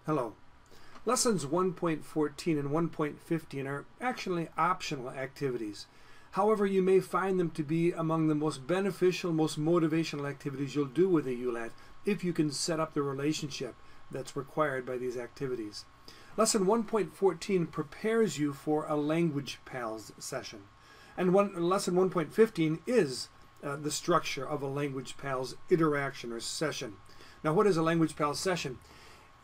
Hello. Lessons 1.14 and 1.15 are actually optional activities. However, you may find them to be among the most beneficial, most motivational activities you'll do with a ULAT if you can set up the relationship that's required by these activities. Lesson 1.14 prepares you for a Language Pals session. And lesson 1.15 is the structure of a Language Pals interaction or session. Now, what is a Language Pals session?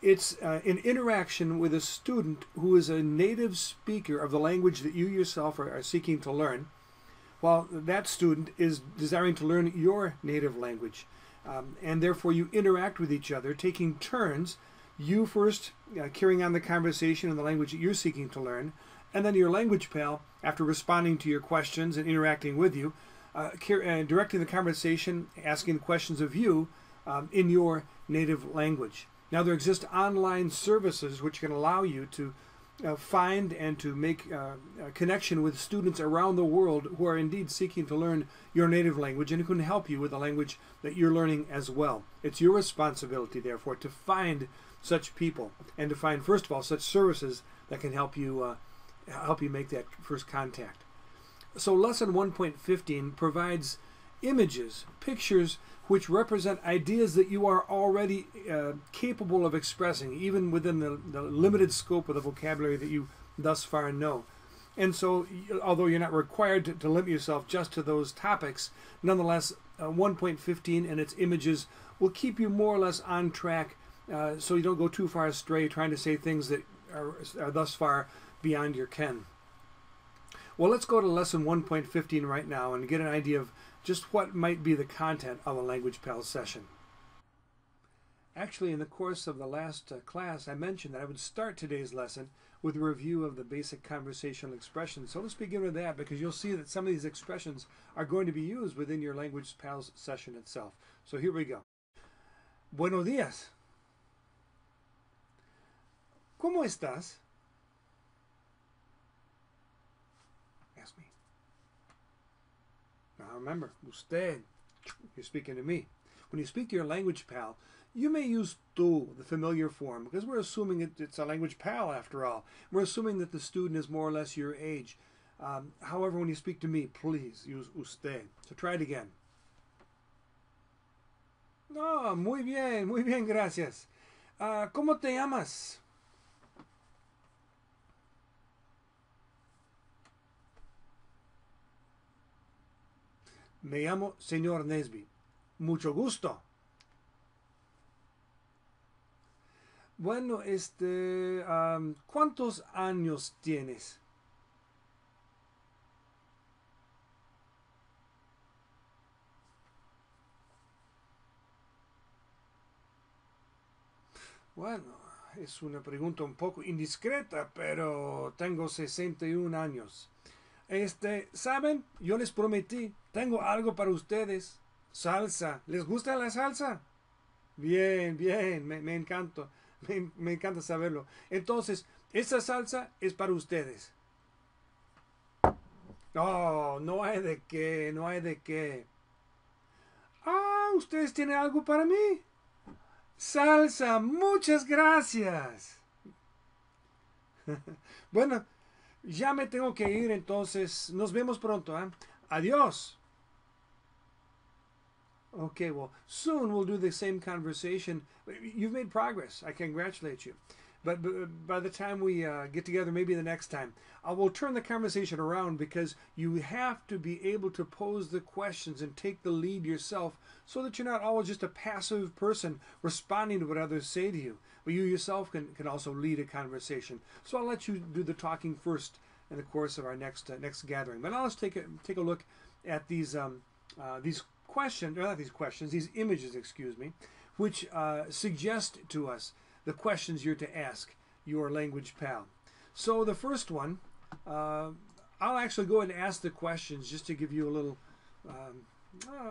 It's an interaction with a student who is a native speaker of the language that you yourself are seeking to learn, while that student is desiring to learn your native language. And therefore you interact with each other, taking turns, you first carrying on the conversation in the language that you're seeking to learn, and then your language pal, after responding to your questions and interacting with you, directing the conversation, asking questions of you in your native language. Now, there exist online services which can allow you to find and to make a connection with students around the world who are indeed seeking to learn your native language and who can help you with the language that you're learning as well. It's your responsibility, therefore, to find such people and to find, first of all, such services that can help you make that first contact. So lesson 1.15 provides images, pictures, which represent ideas that you are already capable of expressing, even within the limited scope of the vocabulary that you thus far know. And so, although you're not required to limit yourself just to those topics, nonetheless, 1.15 and its images will keep you more or less on track so you don't go too far astray trying to say things that are thus far beyond your ken. Well, let's go to lesson 1.15 right now and get an idea of just what might be the content of a Language Pals session. Actually, in the course of the last class, I mentioned that I would start today's lesson with a review of the basic conversational expressions. So let's begin with that, because you'll see that some of these expressions are going to be used within your Language Pals session itself. So here we go. Buenos días. ¿Cómo estás? Ask me. Now remember, usted, you're speaking to me. When you speak to your language pal, you may use tú, the familiar form, because we're assuming it's a language pal after all. We're assuming that the student is more or less your age. However, when you speak to me, please use usted. So try it again. No, muy bien, gracias. ¿Cómo te llamas? Me llamo Señor Nesby. Mucho gusto. Bueno, ¿cuántos años tienes? Bueno, es una pregunta un poco indiscreta, pero tengo 61 años. ¿Saben? Yo les prometí, tengo algo para ustedes. Salsa. ¿Les gusta la salsa? Bien, me encanta. Me encanta saberlo. Entonces, esa salsa es para ustedes. Oh, no hay de qué, no hay de qué. Ah, ¿ustedes tienen algo para mí? Salsa, muchas gracias. Bueno, ya me tengo que ir, entonces nos vemos pronto. Adiós. Okay, well, soon we'll do the same conversation. You've made progress. I congratulate you. But by the time we get together, maybe the next time, I will turn the conversation around, because you have to be able to pose the questions and take the lead yourself, so that you're not always just a passive person responding to what others say to you, but you yourself can also lead a conversation. So I'll let you do the talking first in the course of our next gathering. But now let's take a look at these questions, or not these questions, these images, excuse me, which suggest to us the questions you're to ask your language pal. So the first one, I'll actually go ahead and ask the questions just to give you a little,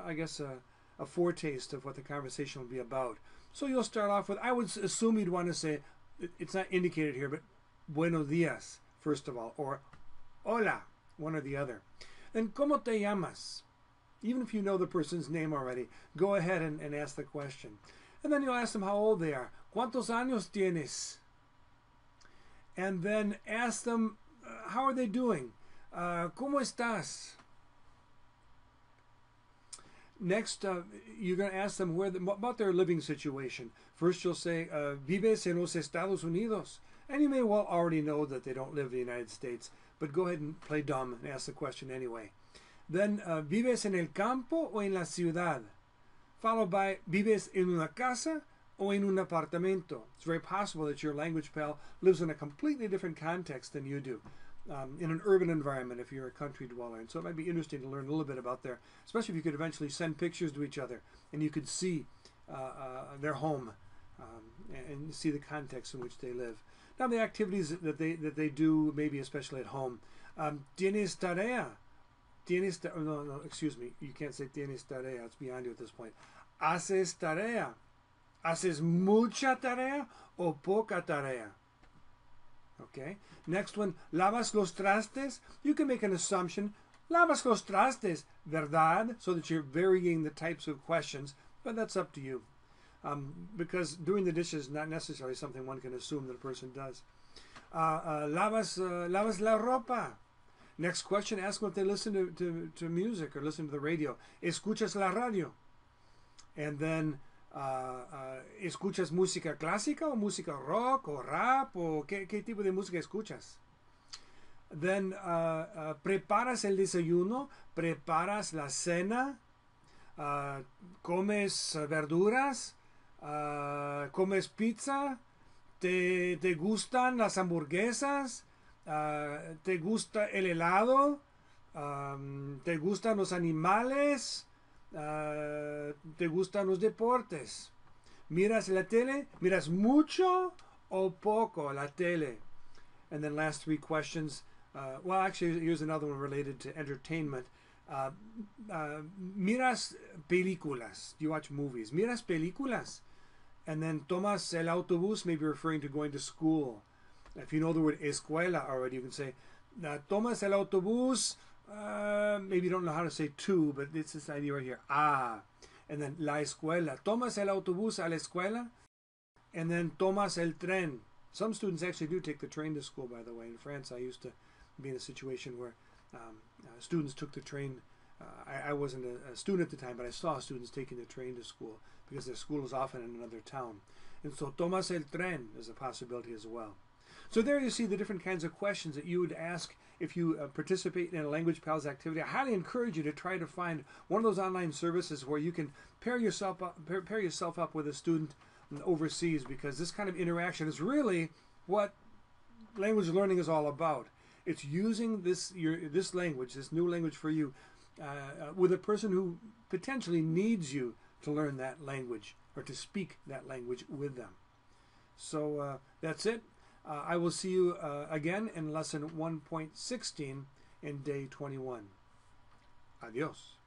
I guess, a foretaste of what the conversation will be about. So you'll start off with, I would assume you'd want to say, it's not indicated here, but buenos días, first of all, or hola, one or the other. Then, ¿cómo te llamas? Even if you know the person's name already, go ahead and ask the question. And then you'll ask them how old they are. ¿Cuántos años tienes? And then ask them, how are they doing? ¿Cómo estás? Next, you're going to ask them about their living situation. First, you'll say, ¿Vives en los Estados Unidos? And you may well already know that they don't live in the United States, but go ahead and play dumb and ask the question anyway. Then, ¿vives en el campo o en la ciudad? Followed by, ¿vives en una casa o en un apartamento? It's very possible that your language pal lives in a completely different context than you do. In an urban environment if you're a country dweller. And so it might be interesting to learn a little bit about their, especially if you could eventually send pictures to each other and you could see their home and see the context in which they live. Now the activities that they do, maybe especially at home. ¿Tienes tarea? No, excuse me. You can't say tienes tarea. It's beyond you at this point. ¿Haces tarea? ¿Haces mucha tarea o poca tarea? Okay. Next one, ¿lavas los trastes? You can make an assumption. ¿Lavas los trastes? ¿Verdad? So that you're varying the types of questions, but that's up to you. Because doing the dishes is not necessarily something one can assume that a person does. ¿Lavas la ropa? Next question, ask them if they listen to music or listen to the radio. ¿Escuchas la radio? And then, ¿escuchas música clásica o música rock o rap o qué tipo de música escuchas? Then, ¿preparas el desayuno? ¿Preparas la cena? ¿Comes verduras? ¿Comes pizza? ¿Te gustan las hamburguesas? ¿Te gusta el helado? ¿Te gustan los animales? ¿Te gustan los deportes? ¿Miras la tele? ¿Miras mucho o poco la tele? And then last three questions. Well, actually, here's another one related to entertainment. ¿Miras películas? Do you watch movies? ¿Miras películas? And then tomas el autobús, maybe referring to going to school. If you know the word escuela already, you can say, tomas el autobús. Maybe you don't know how to say to, but it's this idea right here. And then la escuela. Tomas el autobús a la escuela. And then tomas el tren. Some students actually do take the train to school, by the way. In France, I used to be in a situation where students took the train. I wasn't a student at the time, but I saw students taking the train to school because their school is often in another town. And so tomas el tren is a possibility as well. So there you see the different kinds of questions that you would ask if you participate in a Language Pals activity. I highly encourage you to try to find one of those online services where you can pair yourself up with a student overseas, because this kind of interaction is really what language learning is all about. It's using this language, this new language for you, with a person who potentially needs you to learn that language or to speak that language with them. So that's it. I will see you again in lesson 1.16 in day 21. Adios.